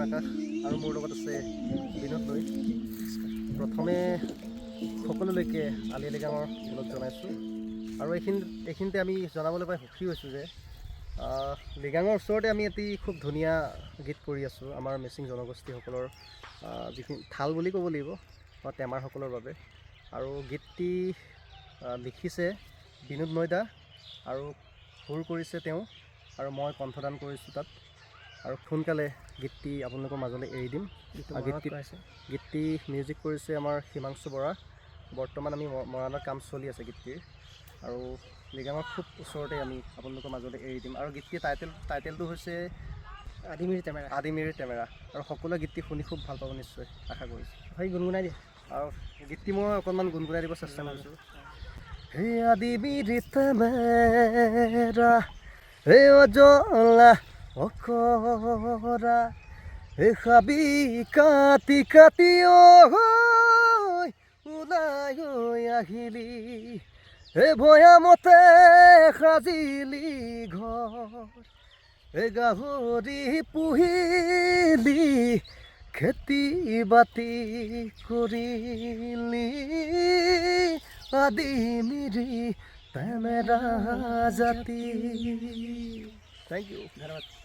আকাশ আৰু মোৰ লগত আছে বিনোদ লৈ। প্ৰথমে সকলোলৈকে আলি আই লৃগাঙৰ ওলগ জনাইছোঁ আৰু এইখিনিতে আমি জনাবলৈ পাই সুখী হৈছোঁ যে লৃগাঙৰ ওচৰতে আমি এটি খুব ধুনীয়া গীত কৰি আছোঁ আমাৰ মিচিং জনগোষ্ঠীসকলৰ যিখিনি থাল বুলি ক'ব লাগিব বা টেমাৰসকলৰ বাবে। আৰু গীতটি লিখিছে বিনোদ নৈদা আৰু সুৰ কৰিছে তেওঁ আৰু মই কণ্ঠদান কৰিছোঁ তাত। আৰু সোনকালে গীতটি আপোনালোকৰ মাজলৈ এৰি দিম। গীতটি মিউজিক কৰিছে আমাৰ হিমাংশু বৰা। বৰ্তমান আমি মৰাণৰ কাম চলি আছে গীতটিৰ আৰু লৃগাঙৰ খুব ওচৰতে আমি আপোনালোকৰ মাজলৈ এৰি দিম। আৰু গীতটিৰ টাইটেলটো হৈছে আদিমিৰি টেমেৰা আৰু সকলোৱে গীতটি শুনি খুব ভাল পাব নিশ্চয় আশা কৰিছোঁ। ভাই গুণগুণাই দিয়ে। আৰু গীতটি মই অকণমান গুণগুণাই দিব চেষ্টা কৰিছোঁ। হে আদিমিৰি টেমেৰা হে অজলা অকৰা হে হাবি কাটি কাটি ওলাই আহিলি হে ভৈয়ামতে সাজিলি ঘৰ হে গাহৰি পুহিলি খেতি বাতি কৰিলি আদিমিৰি টেমেৰা জাতি। থেংক ইউ, ধন্যবাদ।